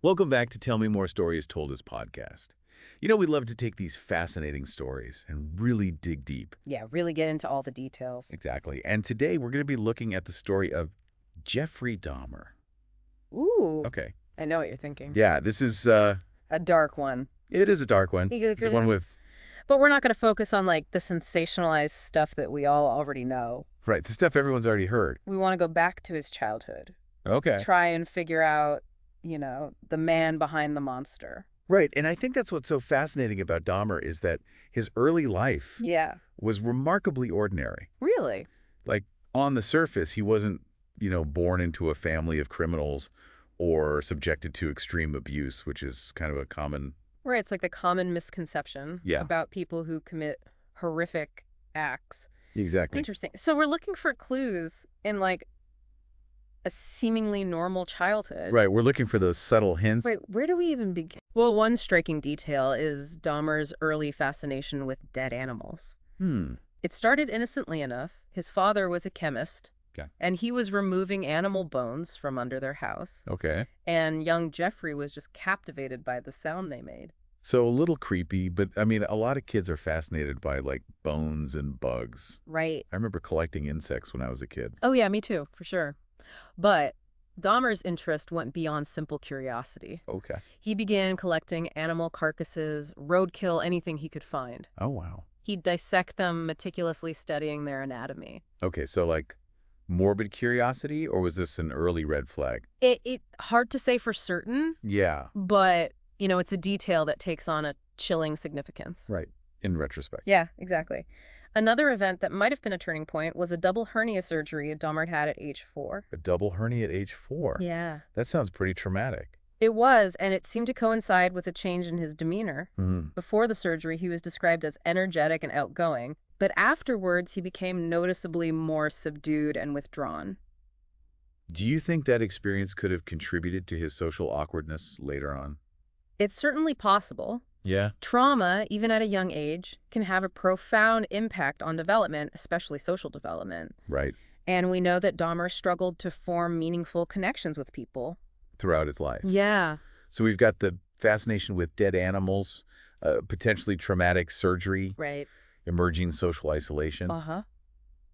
Welcome back to Tell Me More Stories Told as podcast. You know, we love to take these fascinating stories and really dig deep. Yeah, really get into all the details. Exactly. And today we're going to be looking at the story of Jeffrey Dahmer. Ooh. Okay. I know what you're thinking. Yeah, this is, A dark one. it is a dark one. It's the one with, But we're not going to focus on, like, the sensationalized stuff that we all already know. right, the stuff everyone's already heard. We want to go back to his childhood. Okay. Try and figure out, the man behind the monster. Right, and I think that's what's so fascinating about Dahmer is that his early life Yeah. was remarkably ordinary. Really? Like, on the surface, he wasn't, born into a family of criminals or subjected to extreme abuse, which is kind of a common... Right, it's like the common misconception about people who commit horrific acts. Exactly. Interesting. So we're looking for clues in, like, a seemingly normal childhood. Right, we're looking for those subtle hints. Right, where do we even begin? Well, one striking detail is Dahmer's early fascination with dead animals. It started innocently enough. His father was a chemist, and he was removing animal bones from under their house. Okay. And young Jeffrey was just captivated by the sound they made. So a little creepy, but I mean, a lot of kids are fascinated by like bones and bugs. Right. I remember collecting insects when I was a kid. Oh, yeah, me too, for sure. But Dahmer's interest went beyond simple curiosity. Okay. He began collecting animal carcasses, roadkill, anything he could find. Oh, wow. He'd dissect them, meticulously studying their anatomy. Okay, so like morbid curiosity, or was this an early red flag? It hard to say for certain, Yeah. but, it's a detail that takes on a chilling significance. Right. In retrospect. Yeah, exactly. Another event that might have been a turning point was a double hernia surgery Dahmer had at age 4. A double hernia at age 4? Yeah. That sounds pretty traumatic. It was, and it seemed to coincide with a change in his demeanor. Before the surgery, he was described as energetic and outgoing, but afterwards he became noticeably more subdued and withdrawn. Do you think that experience could have contributed to his social awkwardness later on? It's certainly possible. Yeah. Trauma, even at a young age, can have a profound impact on development, especially social development. Right. And we know that Dahmer struggled to form meaningful connections with people. Throughout his life. Yeah. So we've got the fascination with dead animals, potentially traumatic surgery, Right. emerging social isolation. Uh-huh.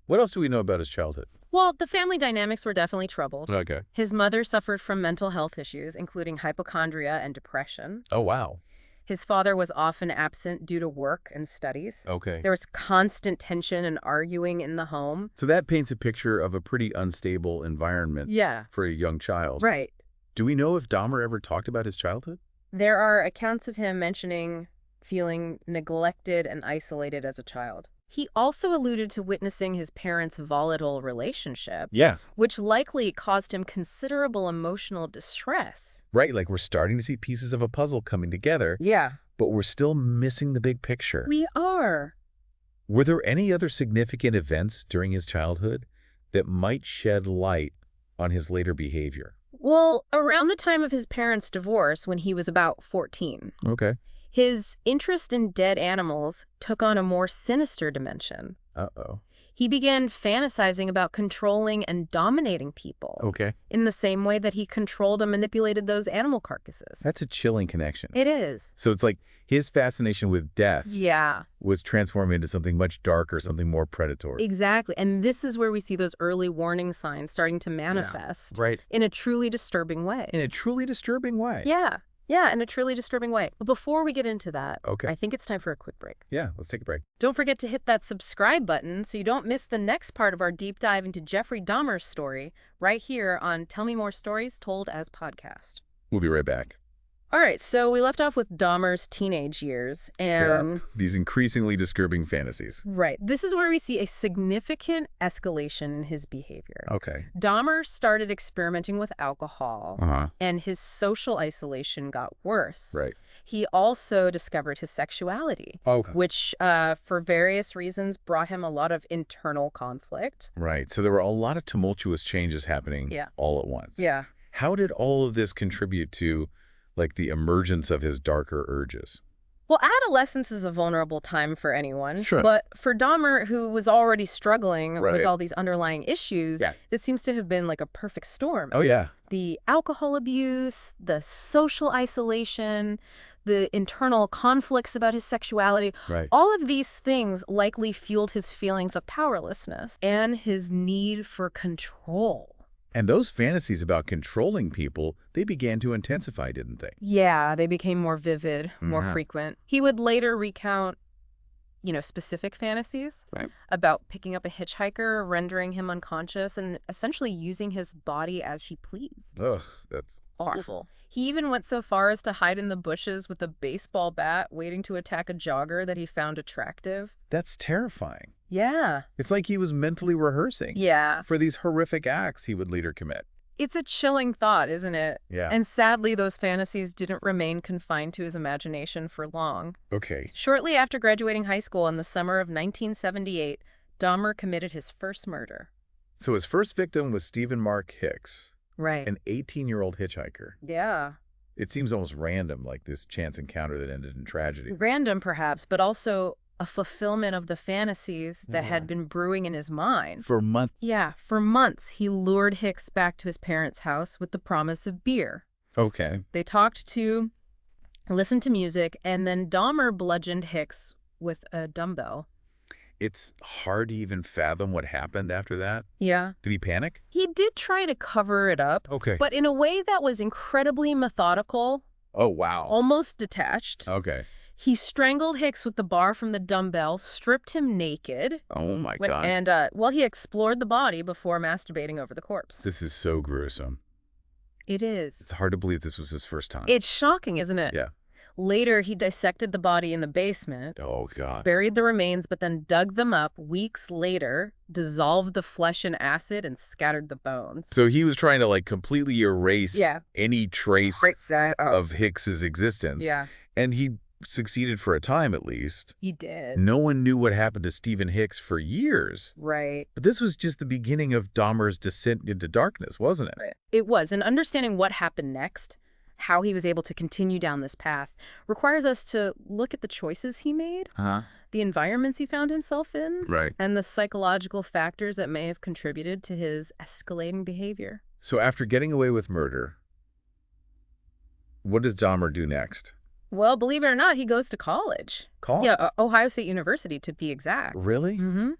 What else do we know about his childhood? Well, the family dynamics were definitely troubled. Okay. His mother suffered from mental health issues, including hypochondria and depression. Oh, wow. His father was often absent due to work and studies. Okay. There was constant tension and arguing in the home. So that paints a picture of a pretty unstable environment for a young child. Right. Do we know if Dahmer ever talked about his childhood? There are accounts of him mentioning feeling neglected and isolated as a child. He also alluded to witnessing his parents' volatile relationship, which likely caused him considerable emotional distress. Right, like we're starting to see pieces of a puzzle coming together. Yeah. But we're still missing the big picture. We are. Were there any other significant events during his childhood that might shed light on his later behavior? Well, around the time of his parents' divorce, when he was about 14, Okay. his interest in dead animals took on a more sinister dimension. Uh-oh. He began fantasizing about controlling and dominating people. Okay. In the same way that he controlled and manipulated those animal carcasses. That's a chilling connection. It is. So it's like his fascination with death was transforming into something much darker, something more predatory. Exactly. And this is where we see those early warning signs starting to manifest in a truly disturbing way. In a truly disturbing way. Yeah. Yeah, in a truly disturbing way. But before we get into that, I think it's time for a quick break. Yeah, let's take a break. Don't forget to hit that subscribe button so you don't miss the next part of our deep dive into Jeffrey Dahmer's story right here on Tell Me More Stories Told as Podcast. We'll be right back. All right, so we left off with Dahmer's teenage years and... these increasingly disturbing fantasies. Right. This is where we see a significant escalation in his behavior. Okay. Dahmer started experimenting with alcohol, and his social isolation got worse. Right. He also discovered his sexuality, which, for various reasons, brought him a lot of internal conflict. Right. So there were a lot of tumultuous changes happening all at once. Yeah. How did all of this contribute to like the emergence of his darker urges? Well, adolescence is a vulnerable time for anyone. Sure. But for Dahmer, who was already struggling with all these underlying issues, this seems to have been like a perfect storm. Oh, yeah. The alcohol abuse, the social isolation, the internal conflicts about his sexuality, Right. all of these things likely fueled his feelings of powerlessness and his need for control. And those fantasies about controlling people, they began to intensify, didn't they? Yeah, they became more vivid, more Yeah. frequent. He would later recount, specific fantasies Right. about picking up a hitchhiker, rendering him unconscious, and essentially using his body as she pleased. Ugh, that's Awful. He even went so far as to hide in the bushes with a baseball bat, waiting to attack a jogger that he found attractive. terrifying. Yeah. It's like he was mentally rehearsing Yeah. for these horrific acts he would later commit. It's a chilling thought, isn't it? Yeah. And sadly, those fantasies didn't remain confined to his imagination for long. Okay. Shortly after graduating high school in the summer of 1978, Dahmer committed his first murder. So his first victim was Stephen Mark Hicks, Right. an 18-year-old hitchhiker. Yeah. It seems almost random, like this chance encounter that ended in tragedy. Random, perhaps, but also a fulfillment of the fantasies that had been brewing in his mind. For months. Yeah, for months, he lured Hicks back to his parents' house with the promise of beer. Okay. They talked to, listened to music, and then Dahmer bludgeoned Hicks with a dumbbell. It's hard to even fathom what happened after that. Yeah. Did he panic? He did try to cover it up, Okay. but in a way that was incredibly methodical, Oh, wow. almost detached. Okay. He strangled Hicks with the bar from the dumbbell, stripped him naked, Oh, my God. and he explored the body before masturbating over the corpse. This is so gruesome. It is. It's hard to believe this was his first time. It's shocking, isn't it? Yeah. Later, he dissected the body in the basement, Oh, God. buried the remains, but then dug them up weeks later, dissolved the flesh in acid, and scattered the bones. So he was trying to, like, completely erase any trace of Hicks's existence. Yeah, And he succeeded for a time, at least. he did. No one knew what happened to Stephen Hicks for years. Right. But this was just the beginning of Dahmer's descent into darkness, wasn't it? It was, and understanding what happened next, how he was able to continue down this path, requires us to look at the choices he made, the environments he found himself in, Right. and the psychological factors that may have contributed to his escalating behavior. So after getting away with murder, what does Dahmer do next? Well, believe it or not, he goes to college. Yeah, Ohio State University, to be exact. Really? Mm-hmm.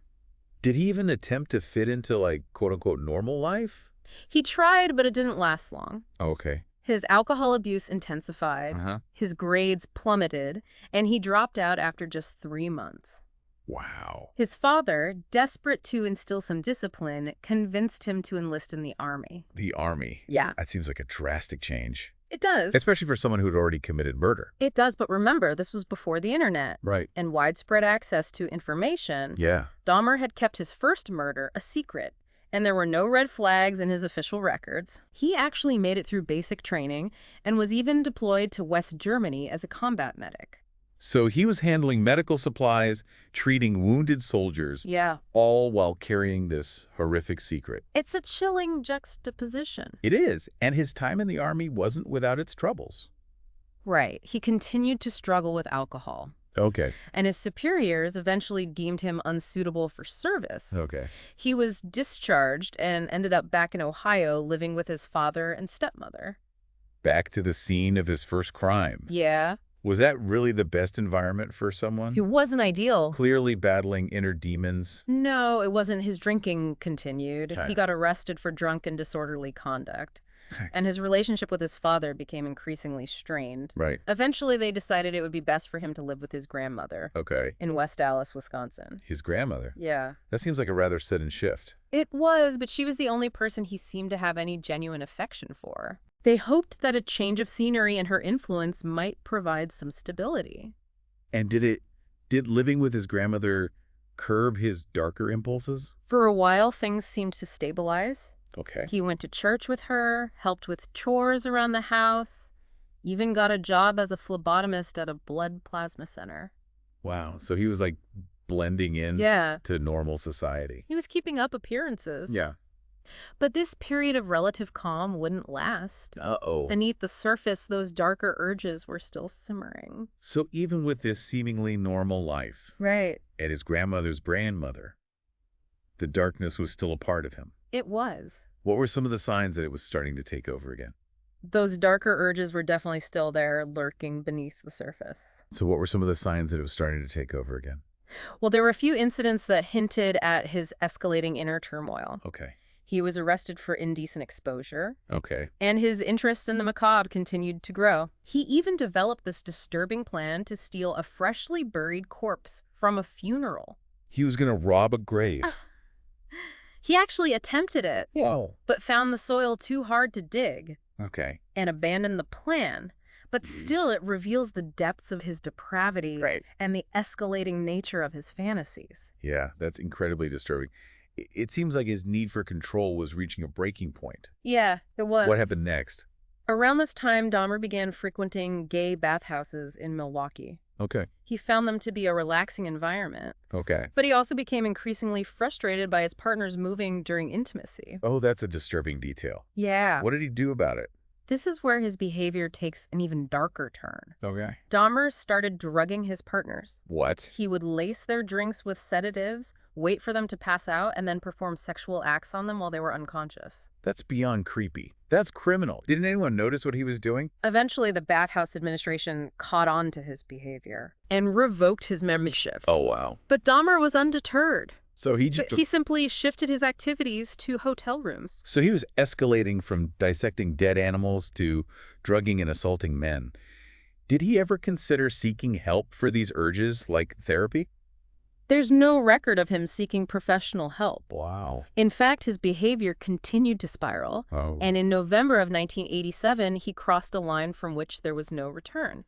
Did he even attempt to fit into, like, quote-unquote normal life? He tried, but it didn't last long. Okay. His alcohol abuse intensified, his grades plummeted, and he dropped out after just 3 months. Wow. His father, desperate to instill some discipline, convinced him to enlist in the Army. The Army. Yeah. That seems like a drastic change. It does. Especially for someone who'd already committed murder. It does, but remember, this was before the internet. Right. And widespread access to information. Yeah. Dahmer had kept his first murder a secret, and there were no red flags in his official records. He actually made it through basic training and was even deployed to West Germany as a combat medic. So he was handling medical supplies, treating wounded soldiers, Yeah. all while carrying this horrific secret. It's a chilling juxtaposition. It is, and his time in the Army wasn't without its troubles. Right. He continued to struggle with alcohol, Okay. and his superiors eventually deemed him unsuitable for service. Okay. He was discharged and ended up back in Ohio living with his father and stepmother. Back to the scene of his first crime. Yeah. Was that really the best environment for someone? It wasn't ideal. Clearly battling inner demons. No, it wasn't. His drinking continued. Okay. He got arrested for drunk and disorderly conduct. And his relationship with his father became increasingly strained. Right. Eventually, they decided it would be best for him to live with his grandmother Okay. in West Allis, Wisconsin. His grandmother. Yeah. That seems like a rather sudden shift. It was, but she was the only person he seemed to have any genuine affection for. They hoped that a change of scenery and her influence might provide some stability. And did living with his grandmother curb his darker impulses? For a while, things seemed to stabilize. Okay. He went to church with her, helped with chores around the house, even got a job as a phlebotomist at a blood plasma center. Wow. So he was like blending in to normal society. He was keeping up appearances. Yeah. But this period of relative calm wouldn't last. Uh-oh. Beneath the surface, those darker urges were still simmering. So even with this seemingly normal life Right. at his grandmother's grandmother, the darkness was still a part of him. It was. What were some of the signs that it was starting to take over again? Those darker urges were definitely still there, lurking beneath the surface. So what were some of the signs that it was starting to take over again? Well, there were a few incidents that hinted at his escalating inner turmoil. Okay. He was arrested for indecent exposure, Okay. and his interest in the macabre continued to grow. He even developed this disturbing plan to steal a freshly buried corpse from a funeral. He was going to rob a grave. He actually attempted it, Whoa. but found the soil too hard to dig Okay. and abandoned the plan. But still, it reveals the depths of his depravity and the escalating nature of his fantasies. Yeah, that's incredibly disturbing. It seems like his need for control was reaching a breaking point. Yeah, it was. What happened next? Around this time, Dahmer began frequenting gay bathhouses in Milwaukee. Okay. He found them to be a relaxing environment. Okay. But he also became increasingly frustrated by his partners moving during intimacy. Oh, that's a disturbing detail. Yeah. What did he do about it? This is where his behavior takes an even darker turn. Okay. Dahmer started drugging his partners. What? He would lace their drinks with sedatives, wait for them to pass out, and then perform sexual acts on them while they were unconscious. That's beyond creepy. That's criminal. Didn't anyone notice what he was doing? Eventually, the bathhouse administration caught on to his behavior and revoked his membership. Oh, wow. But Dahmer was undeterred. So he just... He simply shifted his activities to hotel rooms. So he was escalating from dissecting dead animals to drugging and assaulting men. Did he ever consider seeking help for these urges, like therapy? There's no record of him seeking professional help. Wow. In fact, his behavior continued to spiral, and in November of 1987, he crossed a line from which there was no return.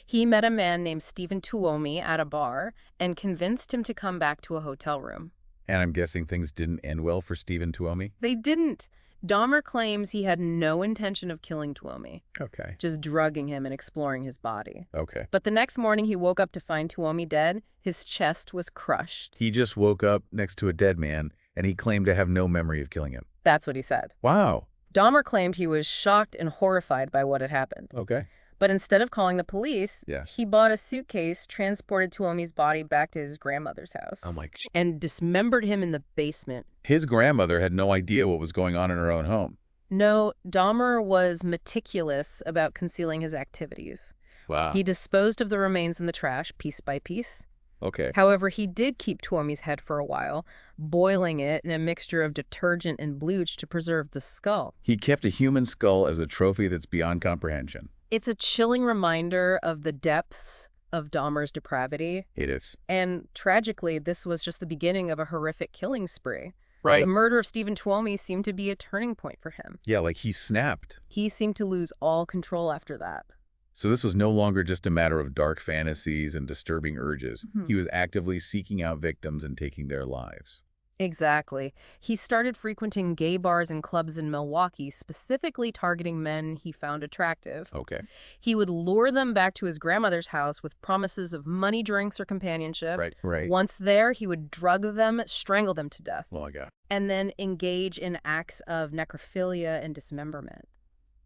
He met a man named Stephen Tuomi at a bar and convinced him to come back to a hotel room. And I'm guessing things didn't end well for Stephen Tuomi? They didn't. Dahmer claims he had no intention of killing Tuomi. Okay. Just drugging him and exploring his body. Okay. But the next morning he woke up to find Tuomi dead. His chest was crushed. He just woke up next to a dead man, and he claimed to have no memory of killing him. That's what he said. Wow. Dahmer claimed he was shocked and horrified by what had happened. Okay. But instead of calling the police, Yeah. he bought a suitcase, transported Tuomi's body back to his grandmother's house, Oh, my... and dismembered him in the basement. His grandmother had no idea what was going on in her own home. No, Dahmer was meticulous about concealing his activities. Wow. He disposed of the remains in the trash piece by piece. Okay. However, he did keep Tuomi's head for a while, boiling it in a mixture of detergent and bleach to preserve the skull. He kept a human skull as a trophy that's beyond comprehension. It's a chilling reminder of the depths of Dahmer's depravity. It is. And tragically, this was just the beginning of a horrific killing spree. Right. The murder of Stephen Tuomi seemed to be a turning point for him. Yeah, like he snapped. He seemed to lose all control after that. So this was no longer just a matter of dark fantasies and disturbing urges. He was actively seeking out victims and taking their lives. Exactly. He started frequenting gay bars and clubs in Milwaukee, specifically targeting men he found attractive. Okay. He would lure them back to his grandmother's house with promises of money, drinks, or companionship. Right. Once there, he would drug them, strangle them to death, Oh, my God. and then engage in acts of necrophilia and dismemberment.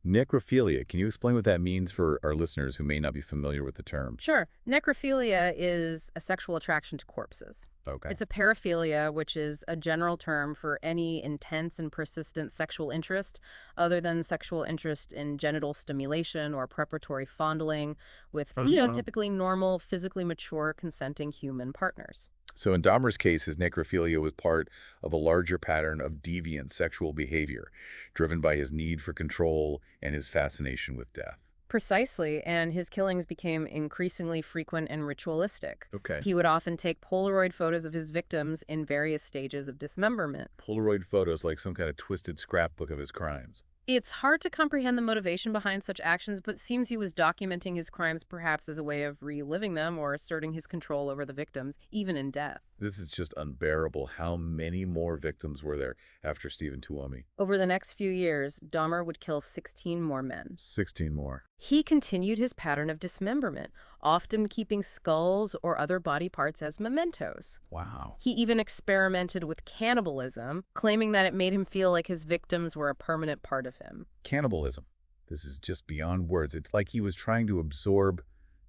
Necrophilia. Can you explain what that means for our listeners who may not be familiar with the term? Sure. Necrophilia is a sexual attraction to corpses. Okay. It's a paraphilia, which is a general term for any intense and persistent sexual interest other than sexual interest in genital stimulation or preparatory fondling with typically normal, physically mature, consenting human partners. So in Dahmer's case, his necrophilia was part of a larger pattern of deviant sexual behavior, driven by his need for control and his fascination with death. Precisely, and his killings became increasingly frequent and ritualistic. Okay. He would often take Polaroid photos of his victims in various stages of dismemberment. Polaroid photos, like some kind of twisted scrapbook of his crimes. It's hard to comprehend the motivation behind such actions, but it seems he was documenting his crimes perhaps as a way of reliving them or asserting his control over the victims, even in death. This is just unbearable. How many more victims were there after Stephen Tuomi? Over the next few years, Dahmer would kill 16 more men. 16 more. He continued his pattern of dismemberment, often keeping skulls or other body parts as mementos. Wow. He even experimented with cannibalism, claiming that it made him feel like his victims were a permanent part of him. Cannibalism. This is just beyond words. It's like he was trying to absorb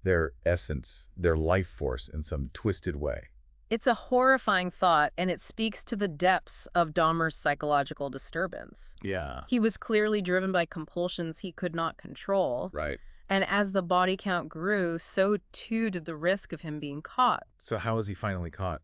their essence, their life force in some twisted way. It's a horrifying thought, and it speaks to the depths of Dahmer's psychological disturbance. Yeah. He was clearly driven by compulsions he could not control. Right. And as the body count grew, so too did the risk of him being caught. So how was he finally caught?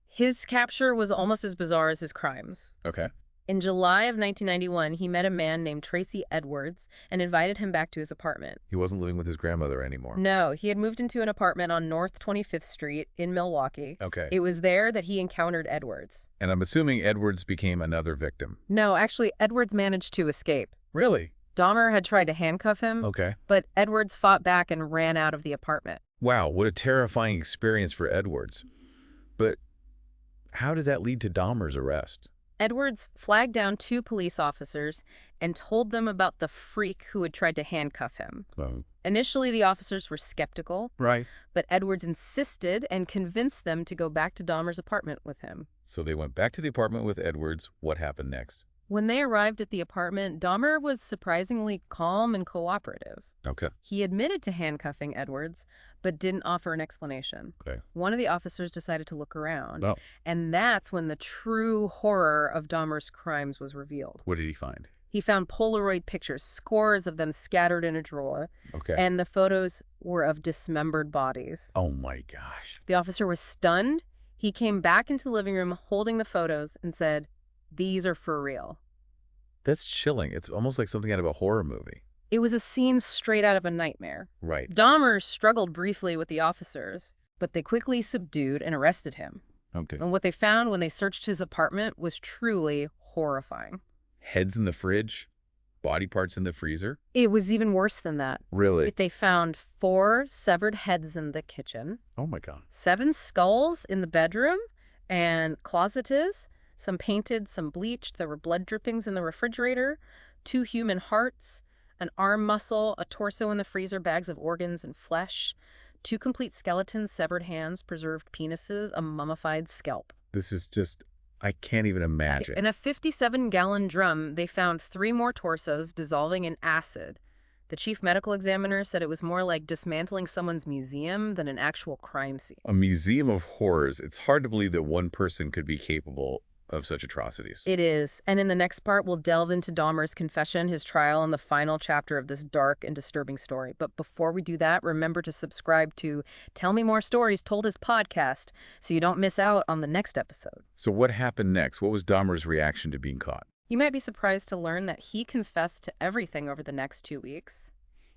His capture was almost as bizarre as his crimes. Okay. In July of 1991, he met a man named Tracy Edwards and invited him back to his apartment. He wasn't living with his grandmother anymore. No, he had moved into an apartment on North 25th Street in Milwaukee. Okay. It was there that he encountered Edwards. And I'm assuming Edwards became another victim. No, actually, Edwards managed to escape. Really? Dahmer had tried to handcuff him, Okay. but Edwards fought back and ran out of the apartment. Wow, what a terrifying experience for Edwards. But how did that lead to Dahmer's arrest? Edwards flagged down 2 police officers and told them about the freak who had tried to handcuff him. Oh. Initially, the officers were skeptical, Right. but Edwards insisted and convinced them to go back to Dahmer's apartment with him. So they went back to the apartment with Edwards. What happened next? When they arrived at the apartment, Dahmer was surprisingly calm and cooperative. Okay. He admitted to handcuffing Edwards, but didn't offer an explanation. Okay. One of the officers decided to look around, Oh. and that's when the true horror of Dahmer's crimes was revealed. What did he find? He found Polaroid pictures, scores of them scattered in a drawer, Okay. and the photos were of dismembered bodies. Oh my gosh. The officer was stunned. He came back into the living room holding the photos and said, "These are for real." That's chilling. It's almost like something out of a horror movie. It was a scene straight out of a nightmare. Right. Dahmer struggled briefly with the officers, but they quickly subdued and arrested him. Okay. And what they found when they searched his apartment was truly horrifying. Heads in the fridge? Body parts in the freezer? It was even worse than that. Really? They found 4 severed heads in the kitchen, Oh my God. 7 skulls in the bedroom and closettes, some painted, some bleached. There were blood drippings in the refrigerator, 2 human hearts, an arm muscle, a torso in the freezer, bags of organs and flesh, 2 complete skeletons, severed hands, preserved penises, a mummified scalp. This is just, I can't even imagine. In a 57-gallon drum, they found 3 more torsos dissolving in acid. The chief medical examiner said it was more like dismantling someone's museum than an actual crime scene. A museum of horrors. It's hard to believe that one person could be capable of such atrocities. It is. And in the next part, we'll delve into Dahmer's confession, his trial, and the final chapter of this dark and disturbing story. But before we do that, remember to subscribe to Tell Me More Stories Told as podcast so you don't miss out on the next episode. So what happened next? What was Dahmer's reaction to being caught? You might be surprised to learn that he confessed to everything over the next 2 weeks.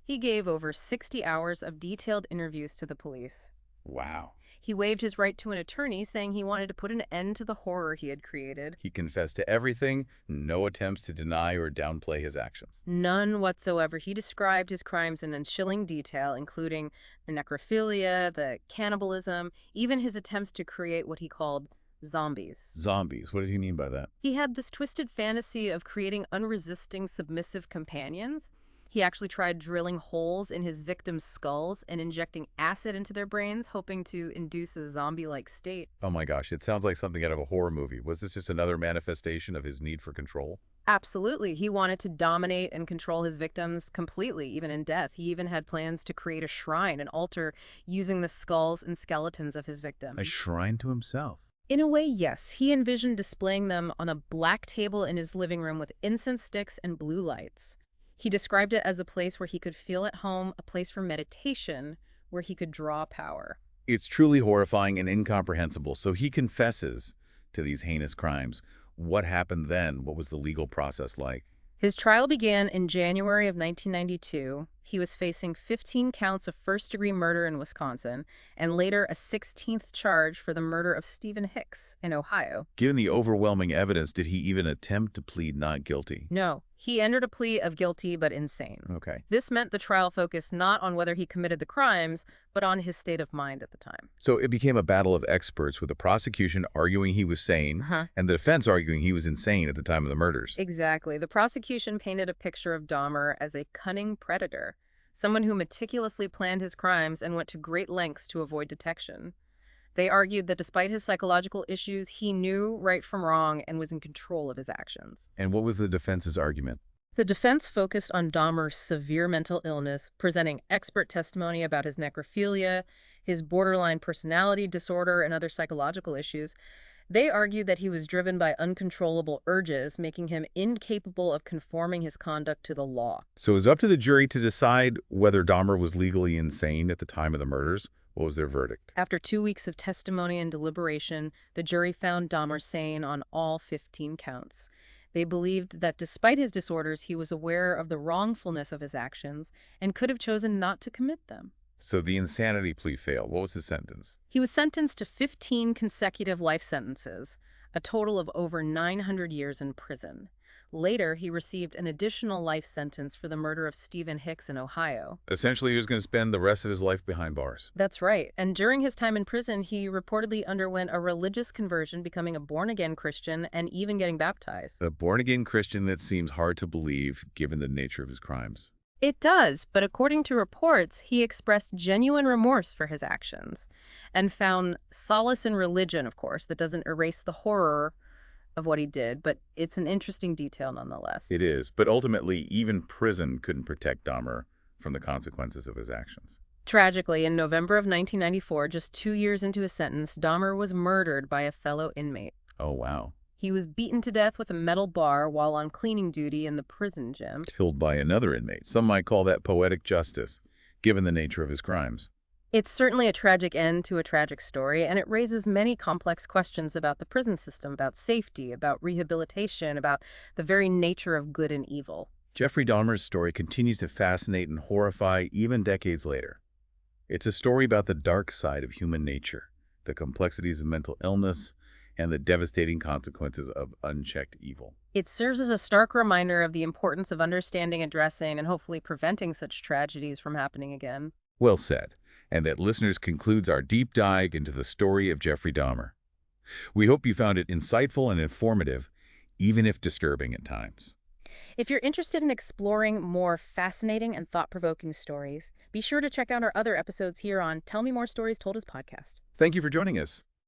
He gave over 60 hours of detailed interviews to the police. Wow. He waived his right to an attorney, saying he wanted to put an end to the horror he had created. He confessed to everything, no attempts to deny or downplay his actions. None whatsoever. He described his crimes in chilling detail, including the necrophilia, the cannibalism, even his attempts to create what he called zombies. Zombies. What did he mean by that? He had this twisted fantasy of creating unresisting, submissive companions. He actually tried drilling holes in his victims' skulls and injecting acid into their brains, hoping to induce a zombie-like state. Oh my gosh, it sounds like something out of a horror movie. Was this just another manifestation of his need for control? Absolutely. He wanted to dominate and control his victims completely, even in death. He even had plans to create a shrine, an altar, using the skulls and skeletons of his victims. A shrine to himself. In a way, yes. He envisioned displaying them on a black table in his living room with incense sticks and blue lights. He described it as a place where he could feel at home, a place for meditation, where he could draw power. It's truly horrifying and incomprehensible. So he confesses to these heinous crimes. What happened then? What was the legal process like? His trial began in January of 1992. He was facing 15 counts of first-degree murder in Wisconsin, and later a 16th charge for the murder of Stephen Hicks in Ohio. Given the overwhelming evidence, did he even attempt to plead not guilty? No. He entered a plea of guilty but insane. Okay. This meant the trial focused not on whether he committed the crimes, but on his state of mind at the time. So it became a battle of experts, with the prosecution arguing he was sane and the defense arguing he was insane at the time of the murders. Exactly. The prosecution painted a picture of Dahmer as a cunning predator, someone who meticulously planned his crimes and went to great lengths to avoid detection. They argued that despite his psychological issues, he knew right from wrong and was in control of his actions. And what was the defense's argument? The defense focused on Dahmer's severe mental illness, presenting expert testimony about his necrophilia, his borderline personality disorder, and other psychological issues, they argued that he was driven by uncontrollable urges, making him incapable of conforming his conduct to the law. So it was up to the jury to decide whether Dahmer was legally insane at the time of the murders. What was their verdict? After 2 weeks of testimony and deliberation, the jury found Dahmer sane on all 15 counts. They believed that despite his disorders, he was aware of the wrongfulness of his actions and could have chosen not to commit them. So the insanity plea failed. What was his sentence? He was sentenced to 15 consecutive life sentences, a total of over 900 years in prison. Later, he received an additional life sentence for the murder of Stephen Hicks in Ohio. Essentially, he was going to spend the rest of his life behind bars. That's right. And during his time in prison, he reportedly underwent a religious conversion, becoming a born-again Christian and even getting baptized. A born-again Christian that seems hard to believe given the nature of his crimes. It does, but according to reports, he expressed genuine remorse for his actions and found solace in religion, of course. That doesn't erase the horror of what he did, but it's an interesting detail nonetheless. It is, but ultimately, even prison couldn't protect Dahmer from the consequences of his actions. Tragically, in November of 1994, just 2 years into his sentence, Dahmer was murdered by a fellow inmate. Oh, wow. He was beaten to death with a metal bar while on cleaning duty in the prison gym. Killed by another inmate. Some might call that poetic justice, given the nature of his crimes. It's certainly a tragic end to a tragic story, and it raises many complex questions about the prison system, about safety, about rehabilitation, about the very nature of good and evil. Jeffrey Dahmer's story continues to fascinate and horrify even decades later. It's a story about the dark side of human nature, the complexities of mental illness, and the devastating consequences of unchecked evil. It serves as a stark reminder of the importance of understanding, addressing, and hopefully preventing such tragedies from happening again. Well said. And that, listeners, concludes our deep dive into the story of Jeffrey Dahmer. We hope you found it insightful and informative, even if disturbing at times. If you're interested in exploring more fascinating and thought-provoking stories, be sure to check out our other episodes here on Tell Me More Stories Told Us podcast. Thank you for joining us.